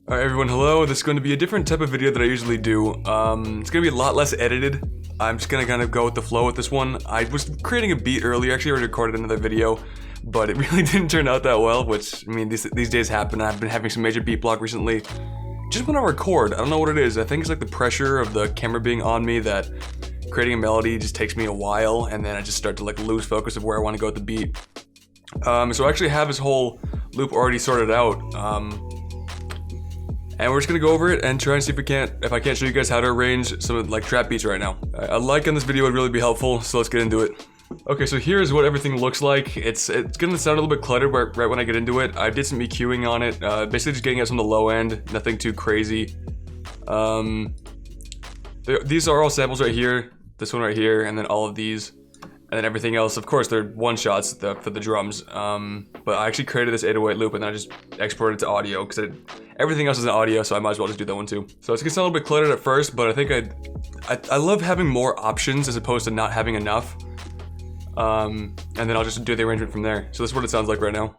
Alright everyone, hello. This is going to be a different type of video that I usually do. It's going to be a lot less edited. I'm just going to kind of go with the flow with this one. I was creating a beat earlier, actually already recorded another video, but it really didn't turn out that well, which, I mean, these days happen. I've been having some major beat block recently. Just when I record, I don't know what it is. I think it's like the pressure of the camera being on me that creating a melody just takes me a while, and then I just start to like lose focus of where I want to go with the beat. So I actually have this whole loop already sorted out. And we're just gonna go over it and try and see if I can't show you guys how to arrange some like trap beats right now. A like on this video would really be helpful, so let's get into it. Okay, so here's what everything looks like. It's gonna sound a little bit cluttered right when I get into it. I did some EQing on it, basically just getting us on the low end, nothing too crazy. These are all samples right here, this one right here, and then all of these. And then everything else, of course, they're one-shots for the drums. But I actually created this 808 loop and then I just exported it to audio because everything else is in audio, so I might as well just do that one too. So it's gonna sound a little bit cluttered at first, but I think I love having more options as opposed to not having enough. And then I'll just do the arrangement from there. So this is what it sounds like right now.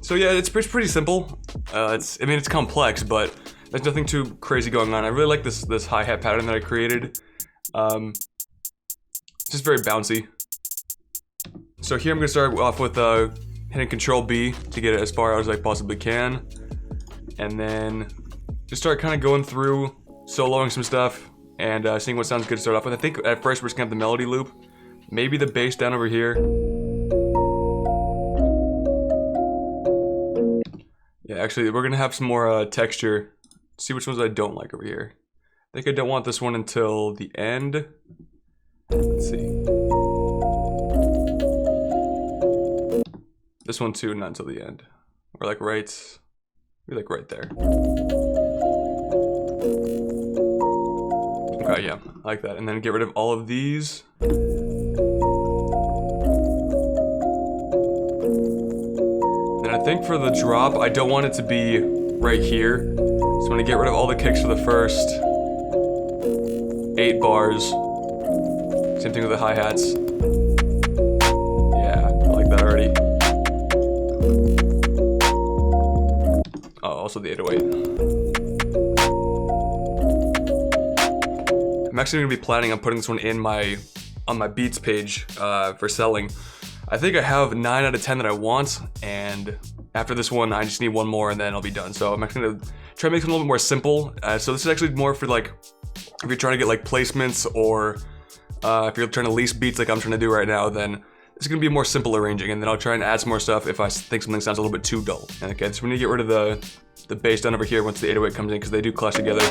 So yeah, it's pretty simple. I mean, it's complex, but there's nothing too crazy going on. I really like this hi-hat pattern that I created. It's just very bouncy. So here I'm gonna start off with hitting Control B to get it as far out as I possibly can, and then just start kind of going through, soloing some stuff, and seeing what sounds good to start off with. I think at first we're just gonna have the melody loop, maybe the bass down over here. Yeah, actually, we're gonna have some more texture. See which ones I don't like over here. I think I don't want this one until the end. Let's see. This one too, not until the end. Or like right there. Okay, yeah, I like that. And then get rid of all of these. I think for the drop, I don't want it to be right here. So I'm gonna get rid of all the kicks for the first 8 bars. Same thing with the hi-hats. Yeah, I like that already. Oh, also the 808. I'm actually gonna be planning on putting this one on my beats page for selling. I think I have 9 out of 10 that I want, and after this one, I just need one more and then I'll be done. So I'm actually gonna try to make it a little bit more simple. So this is actually more for like, if you're trying to get like placements, or if you're trying to lease beats like I'm trying to do right now, then it's gonna be more simple arranging, and then I'll try and add some more stuff if I think something sounds a little bit too dull. Okay, so we need to get rid of the bass down over here once the 808 comes in, because they do clash together.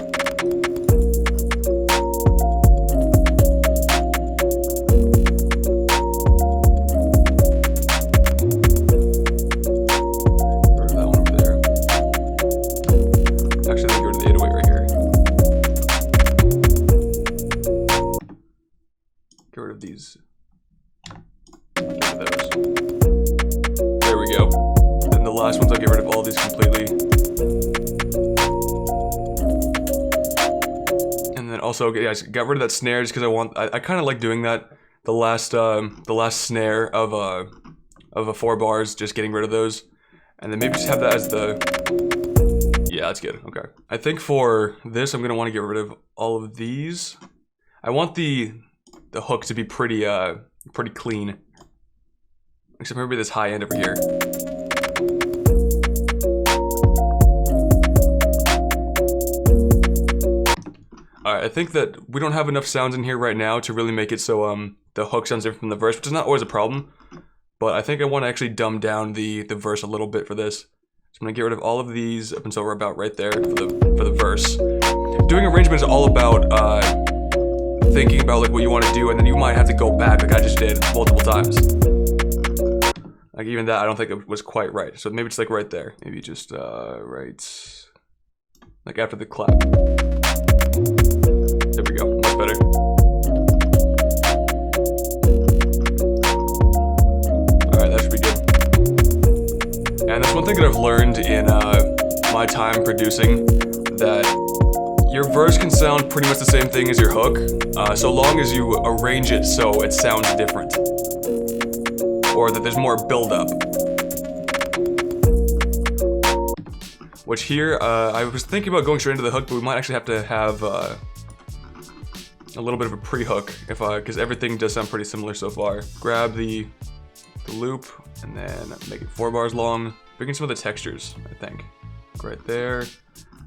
These. Get rid of those. There we go. Then the last ones, I'll get rid of all of these completely. And then also, guys, got rid of that snare just because I kind of like doing that. The last snare of a 4 bars, just getting rid of those, and then maybe just have that as the. Yeah, that's good. Okay. I think for this, I'm gonna want to get rid of all of these. I want the hook to be pretty clean. Except maybe this high end over here. Alright, I think that we don't have enough sounds in here right now to really make it so the hook sounds different from the verse, which is not always a problem. But I think I want to actually dumb down the verse a little bit for this. So I'm gonna get rid of all of these up until we're about right there for the verse. Doing arrangement is all about thinking about like what you want to do, and then you might have to go back like I just did multiple times. Like even that, I don't think it was quite right. So maybe it's like right there. Maybe just right, like after the clap. There we go, much better. Alright, that should be good. And something that I've learned in my time producing, that your verse can sound pretty much the same thing as your hook, so long as you arrange it so it sounds different, or that there's more build-up. Which here, I was thinking about going straight into the hook, but we might actually have to have a little bit of a pre-hook, because everything does sound pretty similar so far. Grab the loop, and then make it 4 bars long. Bring in some of the textures, I think. Right there.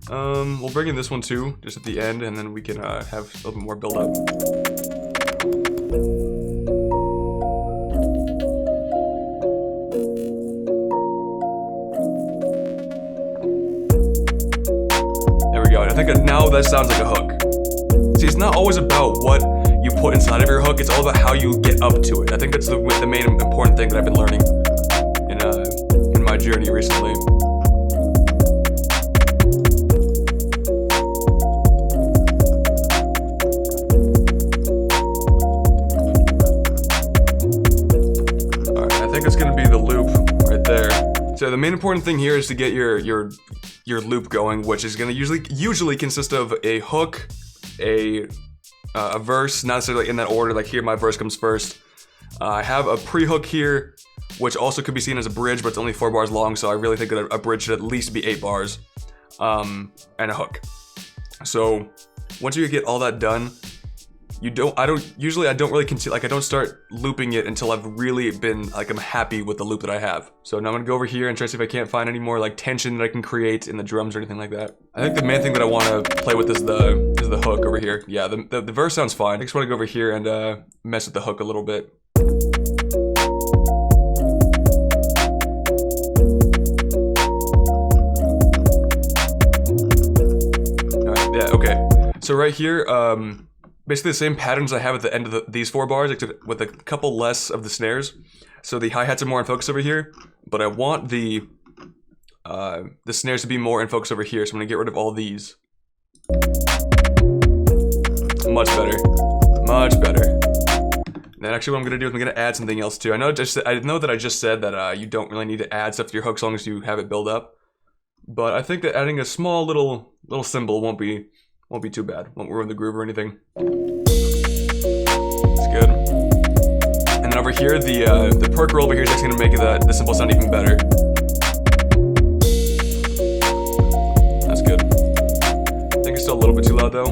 We'll bring in this one too, just at the end, and then we can have a little bit more build-up. There we go, and I think now that sounds like a hook. See, it's not always about what you put inside of your hook, it's all about how you get up to it. I think that's the main important thing that I've been learning in my journey recently. So the main important thing here is to get your loop going, which is going to usually consist of a hook, a verse, not necessarily in that order. Like here, my verse comes first. I have a pre-hook here, which also could be seen as a bridge, but it's only 4 bars long, so I really think that a bridge should at least be 8 bars, and a hook. So once you get all that done, I don't really I don't start looping it until I've really been, like, I'm happy with the loop that I have. So now I'm gonna go over here and try to see if I can't find any more, like, tension that I can create in the drums or anything like that. I think the main thing that I wanna play with is the hook over here. Yeah, the verse sounds fine. I just wanna go over here and mess with the hook a little bit. Alright, yeah, okay. So right here, basically the same patterns I have at the end of these 4 bars, except with a couple less of the snares. So the hi-hats are more in focus over here, but I want the snares to be more in focus over here, so I'm gonna get rid of all these. Much better. Much better. And then actually what I'm gonna do is I'm gonna add something else too. I know that I just said that you don't really need to add stuff to your hook as long as you have it build up. But I think that adding a small little cymbal won't be too bad. Won't ruin the groove or anything. It's good. And then over here, the perk roll over here is actually gonna make the cymbal sound even better. That's good. I think it's still a little bit too loud though.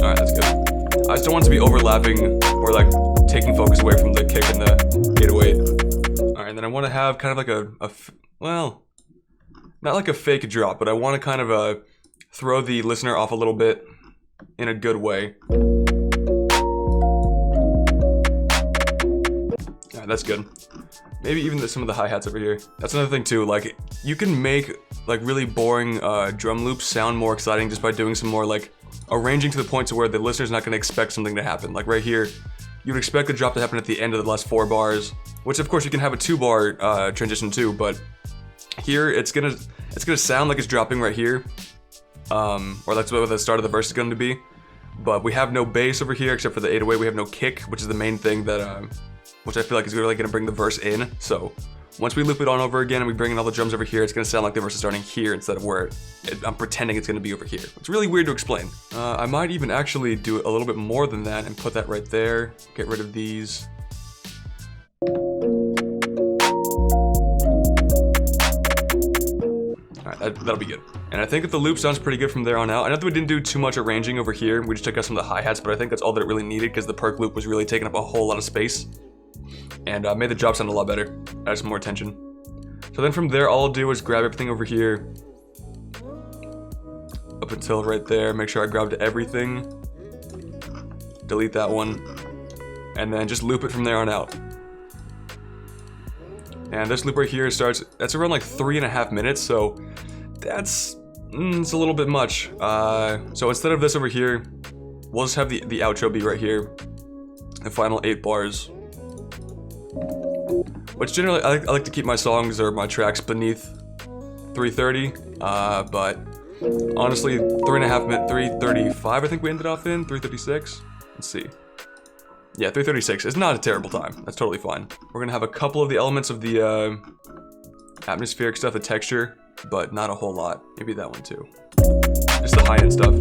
Alright, that's good. I just don't want it to be overlapping or like taking focus away from the kick and the 808. Alright, and then I want to have kind of like well, not like a fake drop, but I want to kind of throw the listener off a little bit in a good way. Yeah, that's good. Maybe even some of the hi-hats over here. That's another thing too, like, you can make like really boring drum loops sound more exciting just by doing some more like arranging to the point to where the listener's not going to expect something to happen. Like right here, you'd expect the drop to happen at the end of the last 4 bars, which of course you can have a 2-bar transition too, but here it's gonna sound like it's dropping right here, or that's what the start of the verse is going to be. But we have no bass over here except for the 808. We have no kick, which is the main thing that which I feel like is really going to bring the verse in. So once we loop it on over again and we bring in all the drums over here, it's going to sound like the verse is starting here instead of where I'm pretending it's going to be over here. It's really weird to explain. I might even actually do it a little bit more than that and put that right there. Get rid of these. Alright, that'll be good. And I think that the loop sounds pretty good from there on out. I know that we didn't do too much arranging over here. We just took out some of the hi-hats, but I think that's all that it really needed because the perk loop was really taking up a whole lot of space. And made the drop sound a lot better. Add some more tension. So then from there, all I'll do is grab everything over here. Up until right there. Make sure I grabbed everything. Delete that one. And then just loop it from there on out. And this loop right here that's around like 3.5 minutes, so it's a little bit much. So instead of this over here, we'll just have the outro be right here. The final 8 bars. Which generally, I like to keep my songs or my tracks beneath 3:30, but honestly, 3.5 minutes, 3:35 I think we ended off in, 3:36. Let's see. Yeah, 3:36 is not a terrible time. That's totally fine. We're gonna have a couple of the elements of the atmospheric stuff, the texture, but not a whole lot. Maybe that one too. Just the high-end stuff.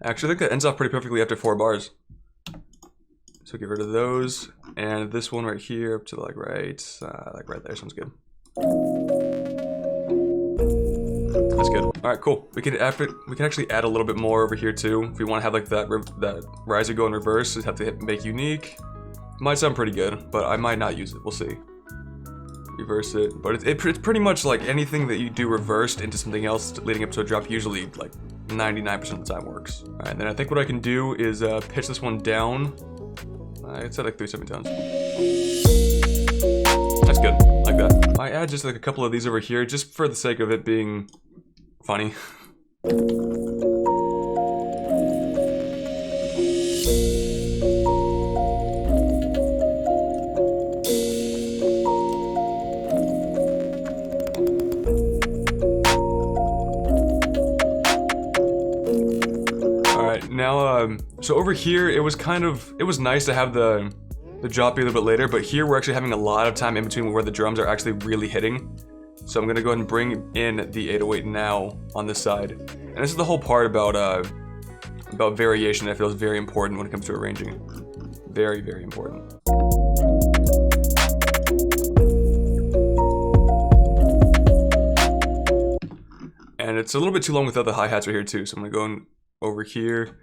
Actually, I think that ends off pretty perfectly after 4 bars. So get rid of those, and this one right here up to like right there sounds good. That's good. All right, cool. We can actually add a little bit more over here too. If we want to have like that riser go in reverse, just have to hit make unique. Might sound pretty good, but I might not use it. We'll see. Reverse it, but it's pretty much like anything that you do reversed into something else leading up to a drop. Usually, like 99% of the time works. All right, then I think what I can do is pitch this one down. It's at like 3 semitones. That's good. Like that. I add just like a couple of these over here, just for the sake of it being funny. Now, so over here, it was nice to have the drop be a little bit later, but here we're actually having a lot of time in between where the drums are actually really hitting. So I'm gonna go ahead and bring in the 808 now on this side. And this is the whole part about variation that feels very important when it comes to arranging. Very, very important. And it's a little bit too long without the hi-hats right here too, so I'm gonna go in over here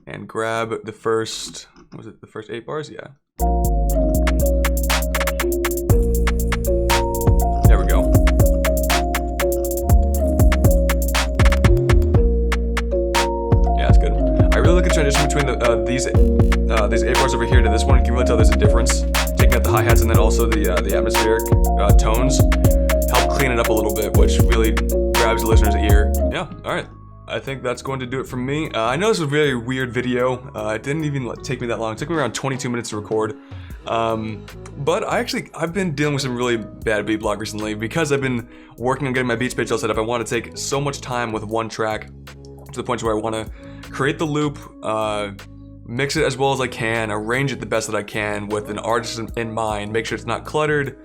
and grab the first, was it the first 8 bars? Yeah. There we go. Yeah, that's good. I really like the transition between these 8 bars over here to this one. You can really tell there's a difference. Taking out the hi-hats and then also the atmospheric tones help clean it up a little bit, which really grabs the listener's ear. Yeah, all right. I think that's going to do it from me. I know this is a very weird video. It didn't even take me that long. It took me around 22 minutes to record. But I've been dealing with some really bad beat block recently because I've been working on getting my beats page all set up. I want to take so much time with one track to the point where I want to create the loop, mix it as well as I can, arrange it the best that I can with an artist in mind, make sure it's not cluttered,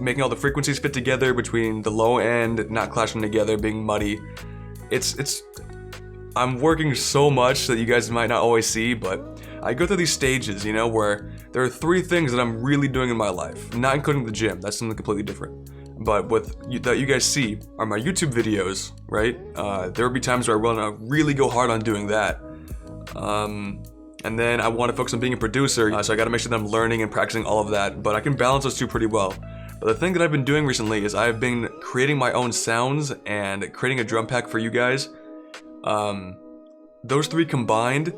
making all the frequencies fit together between the low end, not clashing together, being muddy. I'm working so much that you guys might not always see, but I go through these stages, you know, where there are 3 things that I'm really doing in my life, not including the gym. That's something completely different. But that you guys see are my YouTube videos, right? There will be times where I want to really go hard on doing that. And then I want to focus on being a producer, so I got to make sure that I'm learning and practicing all of that, but I can balance those 2 pretty well. But the thing that I've been doing recently is I've been creating my own sounds and creating a drum pack for you guys. Those 3 combined,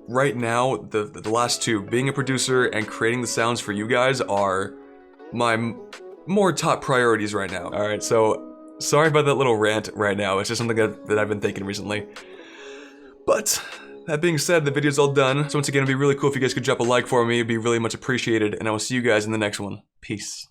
right now, the last 2, being a producer and creating the sounds for you guys, are my more top priorities right now. All right, so sorry about that little rant right now. It's just something that I've been thinking recently. But that being said, the video's all done. So once again, it'd be really cool if you guys could drop a like for me. It'd be really much appreciated. And I will see you guys in the next one. Peace.